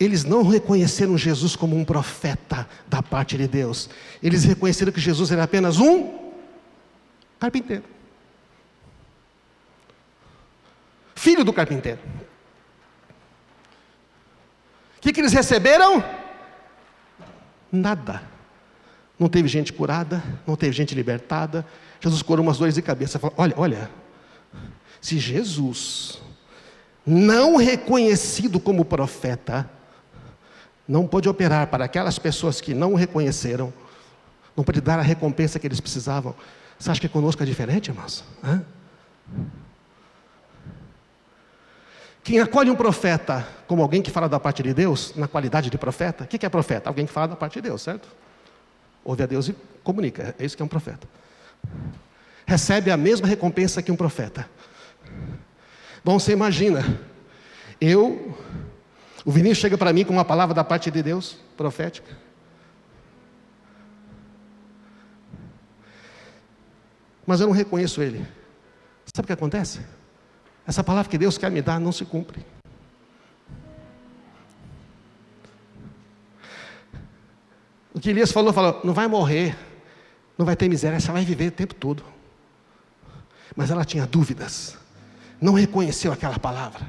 Eles não reconheceram Jesus como um profeta da parte de Deus. Eles reconheceram que Jesus era apenas um carpinteiro. Filho do carpinteiro. O que eles receberam? Nada. Não teve gente curada, não teve gente libertada. Jesus curou umas dores de cabeça. Falou, olha, se Jesus, não reconhecido como profeta, não pôde operar para aquelas pessoas que não o reconheceram, não pôde dar a recompensa que eles precisavam, você acha que conosco é diferente, irmãos? Quem acolhe um profeta como alguém que fala da parte de Deus, na qualidade de profeta, o que é profeta? Alguém que fala da parte de Deus, certo? Ouve a Deus e comunica, é isso que é um profeta. Recebe a mesma recompensa que um profeta. Bom, você imagina, o Vinícius chega para mim com uma palavra da parte de Deus, profética. Mas eu não reconheço ele. Sabe o que acontece? Essa palavra que Deus quer me dar não se cumpre. O que Elias falou, não vai morrer, não vai ter miséria, você vai viver o tempo todo. Mas ela tinha dúvidas, não reconheceu aquela palavra.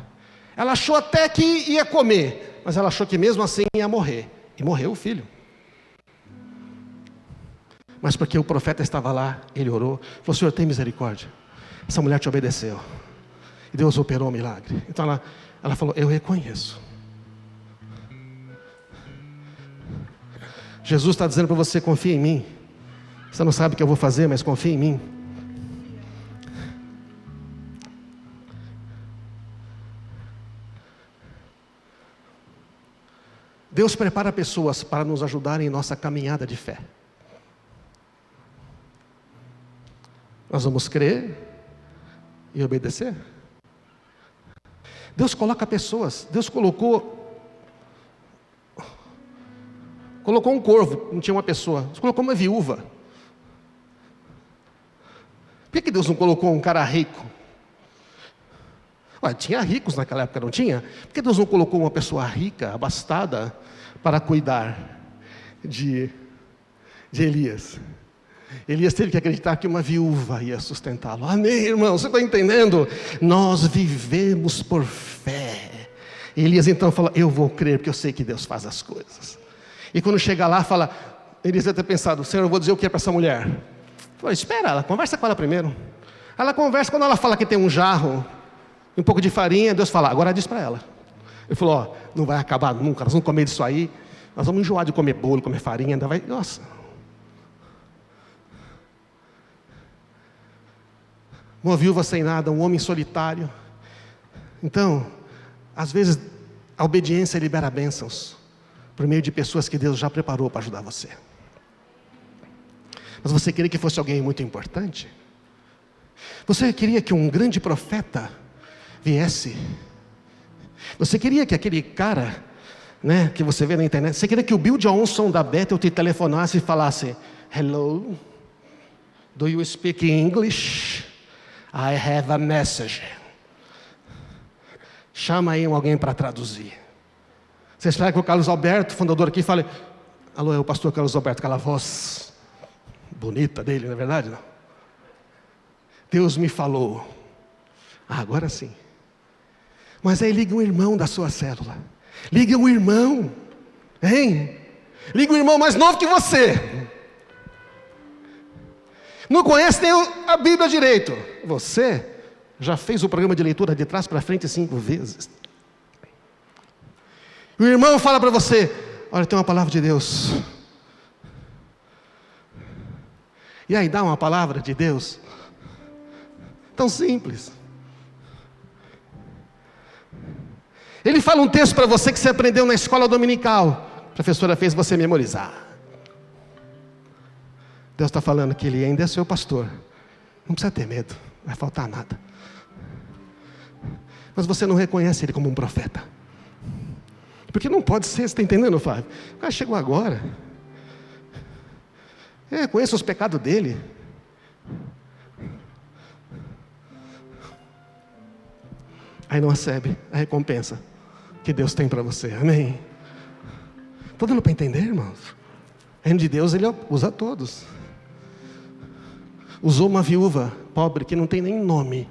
Ela achou até que ia comer, mas ela achou que mesmo assim ia morrer. E morreu o filho. Mas porque o profeta estava lá, ele orou, falou, Senhor, tem misericórdia. Essa mulher te obedeceu. E Deus operou o milagre. Então ela falou, eu reconheço. Jesus está dizendo para você, confia em mim. Você não sabe o que eu vou fazer, mas confia em mim. Deus prepara pessoas para nos ajudarem em nossa caminhada de fé. Nós vamos crer e obedecer. Deus coloca pessoas. Deus colocou um corvo, não tinha uma pessoa. Deus colocou uma viúva. Por que Deus não colocou um cara rico? Ué, tinha ricos naquela época, não tinha? Por que Deus não colocou uma pessoa rica, abastada, para cuidar de Elias? Elias teve que acreditar que uma viúva ia sustentá-lo. Amém, irmão? Você está entendendo? Nós vivemos por fé. Elias então fala: eu vou crer, porque eu sei que Deus faz as coisas. E quando chega lá, fala, Elias deve ter pensado: Senhor, eu vou dizer o que é para essa mulher. Fala, espera, ela conversa com ela primeiro. Ela conversa, quando ela fala que tem um jarro, um pouco de farinha, Deus fala: agora diz para ela. Ele falou: ó, não vai acabar nunca, nós vamos comer disso aí, nós vamos enjoar de comer bolo, comer farinha, ainda vai, nossa. Uma viúva sem nada, um homem solitário. Então, às vezes, a obediência libera bênçãos, por meio de pessoas que Deus já preparou para ajudar você. Mas você queria que fosse alguém muito importante? Você queria que um grande profeta viesse? Você queria que aquele cara, né, que você vê na internet, você queria que o Bill Johnson da Bethel te telefonasse e falasse: hello, do you speak English? I have a message. Chama aí alguém para traduzir. Você espera que o Carlos Alberto, fundador aqui, fale: alô, é o pastor Carlos Alberto, aquela voz bonita dele, não é verdade? Não? Deus me falou. Agora sim. Mas aí liga um irmão da sua célula. Liga um irmão. Hein? Liga um irmão mais novo que você. Não conhece nem a Bíblia direito. Você já fez o programa de leitura de trás para frente 5 vezes. E o irmão fala para você: olha, tem uma palavra de Deus. E aí dá uma palavra de Deus. Tão simples. Ele fala um texto para você que você aprendeu na escola dominical. A professora fez você memorizar. Deus está falando que Ele ainda é seu pastor. Não precisa ter medo, não vai faltar nada. Mas você não reconhece Ele como um profeta. Porque não pode ser, você está entendendo, Flávio? O cara chegou agora. Conheça os pecados dele. Aí não recebe a recompensa que Deus tem para você. Amém? Estou dando para entender, irmãos? O reino de Deus, Ele usa todos. Usou uma viúva pobre que não tem nem nome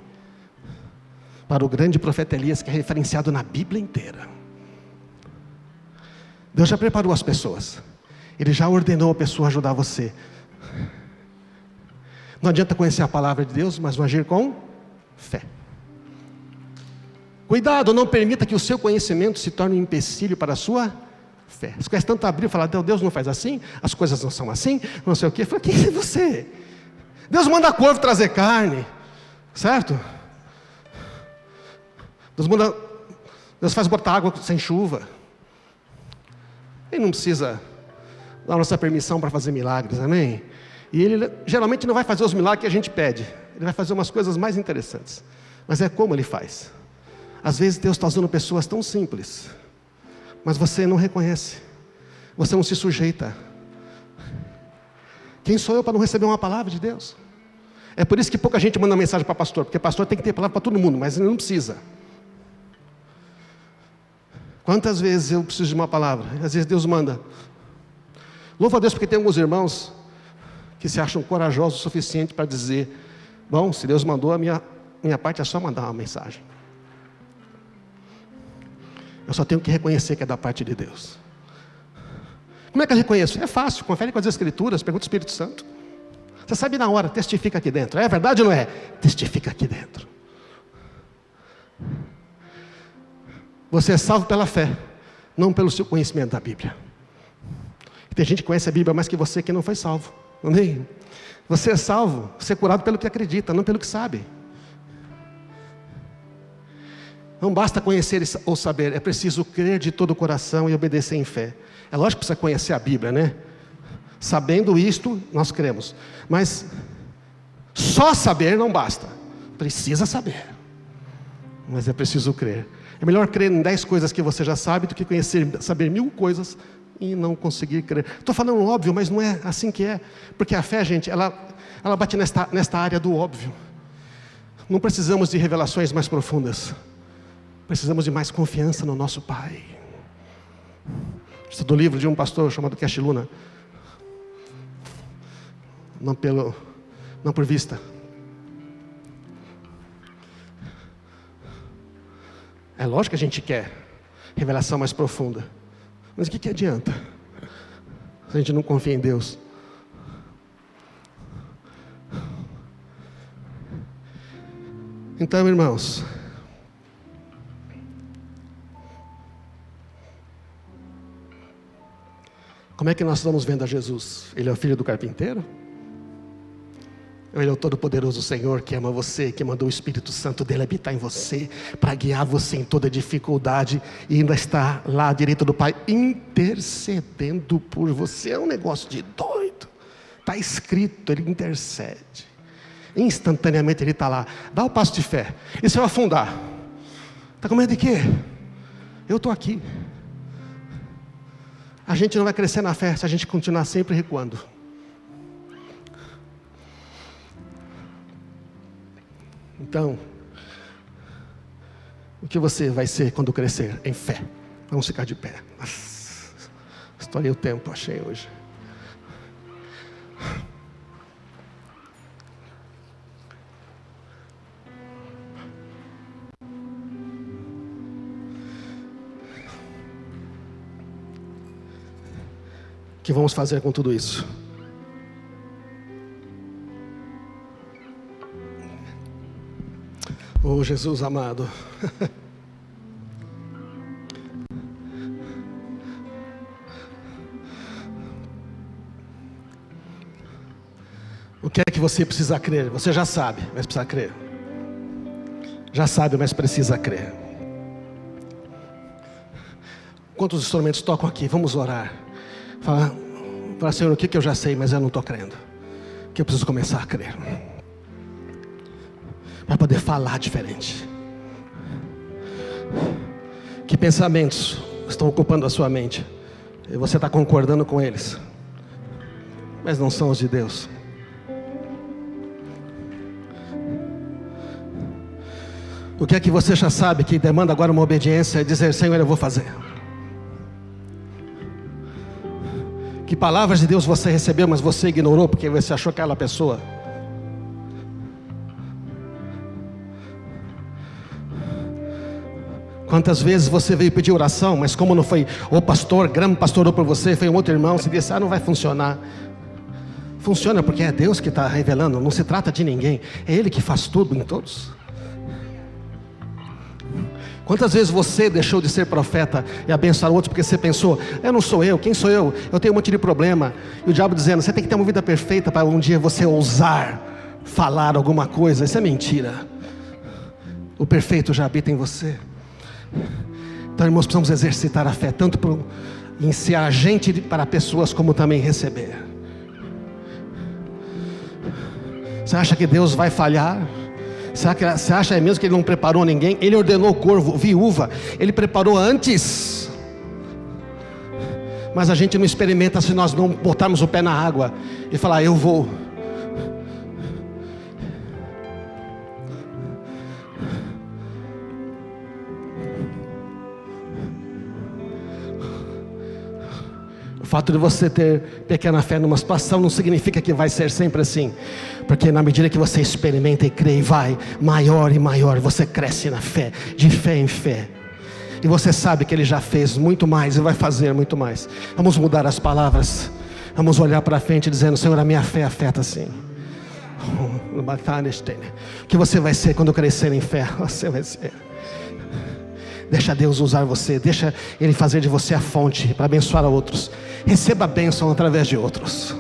para o grande profeta Elias, que é referenciado na Bíblia inteira. Deus já preparou as pessoas. Ele já ordenou a pessoa ajudar você. Não adianta conhecer a palavra de Deus, mas não agir com fé. Cuidado, não permita que o seu conhecimento se torne um empecilho para a sua fé. Você conhece tanto abrir e falar: Deus não faz assim, as coisas não são assim, não sei o quê. Fala: quem é você? Deus manda corvo trazer carne, certo? Deus faz botar água sem chuva. Ele não precisa dar nossa permissão para fazer milagres, amém? E Ele geralmente não vai fazer os milagres que a gente pede. Ele vai fazer umas coisas mais interessantes. Mas é como Ele faz. Às vezes Deus está usando pessoas tão simples, mas você não reconhece. Você não se sujeita. Quem sou eu para não receber uma palavra de Deus? É por isso que pouca gente manda mensagem para pastor, porque pastor tem que ter palavra para todo mundo, mas ele não precisa. Quantas vezes eu preciso de uma palavra? Às vezes Deus manda. Louvo a Deus porque tem alguns irmãos que se acham corajosos o suficiente para dizer: bom, se Deus mandou, a minha parte é só mandar uma mensagem. Eu só tenho que reconhecer que é da parte de Deus. Como é que eu reconheço? É fácil, confere com as Escrituras, pergunta o Espírito Santo. Você sabe na hora, testifica aqui dentro. É verdade ou não é? Testifica aqui dentro. Você é salvo pela fé, não pelo seu conhecimento da Bíblia. E tem gente que conhece a Bíblia mais que você que não foi salvo. Amém? Você é salvo, você é curado pelo que acredita, não pelo que sabe. Não basta conhecer ou saber, é preciso crer de todo o coração e obedecer em fé. É lógico que precisa conhecer a Bíblia, né? Sabendo isto, nós cremos. Mas só saber não basta. Precisa saber. Mas é preciso crer. É melhor crer em 10 coisas que você já sabe do que saber 1000 coisas e não conseguir crer. Estou falando óbvio, mas não é assim que é. Porque a fé, gente, ela bate nesta área do óbvio. Não precisamos de revelações mais profundas. Precisamos de mais confiança no nosso Pai. Isso é do livro de um pastor chamado Cash Luna. Não por vista. É lógico que a gente quer revelação mais profunda. Mas o que adianta se a gente não confia em Deus? Então, irmãos, como é que nós estamos vendo a Jesus? Ele é o filho do carpinteiro? Ele é o todo-poderoso Senhor que ama você, que mandou o Espírito Santo dele habitar em você, para guiar você em toda dificuldade, e ainda está lá à direita do Pai, intercedendo por você. É um negócio de doido. Está escrito, Ele intercede. Instantaneamente Ele está lá. Dá o passo de fé. E se eu afundar? Está com medo de quê? Eu estou aqui. A gente não vai crescer na fé se a gente continuar sempre recuando. Então, o que você vai ser quando crescer? Em fé. Vamos ficar de pé. Nossa, estourei o tempo, achei hoje. O que vamos fazer com tudo isso? Oh, Jesus amado. O que é que você precisa crer? Você já sabe, mas precisa crer. Já sabe, mas precisa crer. Quantos instrumentos tocam aqui? Vamos orar. Fala, Senhor, o que eu já sei, mas eu não estou crendo. Que eu preciso começar a crer. Para poder falar diferente. Que pensamentos estão ocupando a sua mente? E você está concordando com eles, mas não são os de Deus. O que é que você já sabe que demanda agora uma obediência e dizer, Senhor, eu vou fazer? Que palavras de Deus você recebeu, mas você ignorou porque você achou aquela pessoa? Quantas vezes você veio pedir oração, mas como não foi o pastor, grande pastor orou por você, foi um outro irmão, você disse, não vai funcionar. Funciona porque é Deus que está revelando, não se trata de ninguém, é Ele que faz tudo em todos. Quantas vezes você deixou de ser profeta e abençoar outros porque você pensou, não sou eu, quem sou eu? Eu tenho um monte de problema. E o diabo dizendo, você tem que ter uma vida perfeita para um dia você ousar falar alguma coisa. Isso é mentira. O perfeito já habita em você. Então, irmãos, precisamos exercitar a fé, tanto em ser agente para pessoas, como também receber. Você acha que Deus vai falhar? Você acha mesmo que Ele não preparou ninguém? Ele ordenou o corvo, viúva, Ele preparou antes. Mas a gente não experimenta se nós não botarmos o pé na água e falar, eu vou. O fato de você ter pequena fé numa situação não significa que vai ser sempre assim. Porque na medida que você experimenta e crê e vai maior e maior, você cresce na fé, de fé em fé. E você sabe que Ele já fez muito mais e vai fazer muito mais. Vamos mudar as palavras. Vamos olhar para frente dizendo, Senhor, a minha fé afeta assim. O que você vai ser quando crescer em fé? Você vai ser. Deixa Deus usar você, deixa Ele fazer de você a fonte para abençoar a outros. Receba a bênção através de outros.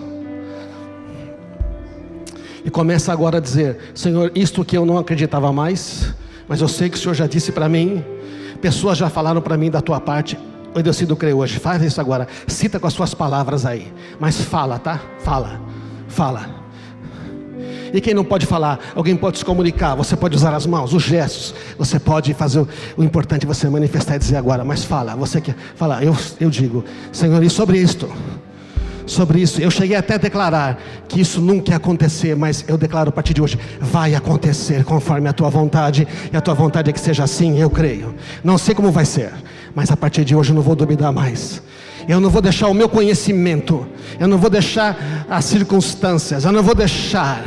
E começa agora a dizer, Senhor, isto que eu não acreditava mais, mas eu sei que o Senhor já disse para mim, pessoas já falaram para mim da tua parte, eu decido crer hoje. Faz isso agora, cita com as suas palavras aí, mas fala, tá? Fala. E quem não pode falar, alguém pode se comunicar. Você pode usar as mãos, os gestos. Você pode fazer o importante é você manifestar e dizer agora. Mas fala, você quer falar. Eu digo, Senhor, e sobre isto? Sobre isso, eu cheguei até a declarar que isso nunca ia acontecer, mas eu declaro a partir de hoje, vai acontecer conforme a tua vontade, e a tua vontade é que seja assim, eu creio. Não sei como vai ser, mas a partir de hoje eu não vou duvidar mais. Eu não vou deixar o meu conhecimento, eu não vou deixar as circunstâncias, eu não vou deixar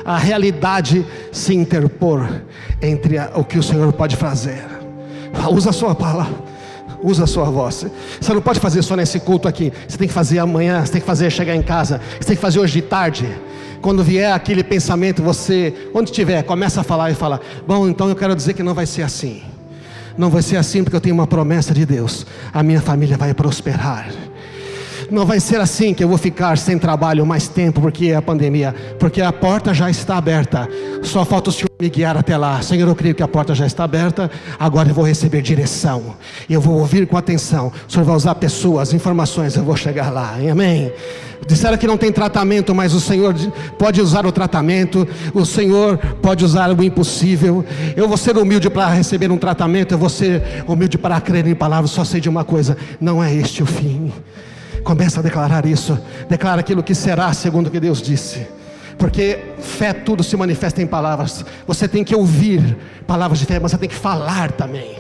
a realidade se interpor entre o que o Senhor pode fazer. Usa a sua palavra. Usa a sua voz. Você não pode fazer só nesse culto aqui. Você tem que fazer amanhã, você tem que fazer chegar em casa, você tem que fazer hoje de tarde. Quando vier aquele pensamento, você, onde estiver, começa a falar e fala: bom, então eu quero dizer que não vai ser assim. Não vai ser assim porque eu tenho uma promessa de Deus. A minha família vai prosperar. Não vai ser assim que eu vou ficar sem trabalho mais tempo porque é a pandemia. Porque a porta já está aberta. Só falta o Senhor me guiar até lá. Senhor, eu creio que a porta já está aberta. Agora eu vou receber direção. Eu vou ouvir com atenção. O Senhor vai usar pessoas, informações. Eu vou chegar lá. Amém? Disseram que não tem tratamento, mas o Senhor pode usar o tratamento. O Senhor pode usar o impossível. Eu vou ser humilde para receber um tratamento. Eu vou ser humilde para crer em palavras. Só sei de uma coisa: não é este o fim. Começa a declarar isso. Declara aquilo que será segundo o que Deus disse. Porque fé tudo se manifesta em palavras. Você tem que ouvir palavras de fé, mas você tem que falar também.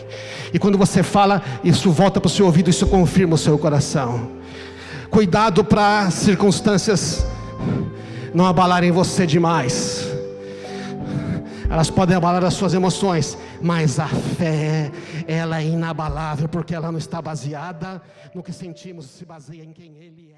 E quando você fala, isso volta para o seu ouvido, isso confirma o seu coração. Cuidado para circunstâncias não abalarem você demais. Elas podem abalar as suas emoções, mas a fé, ela é inabalável, porque ela não está baseada no que sentimos, se baseia em quem Ele é.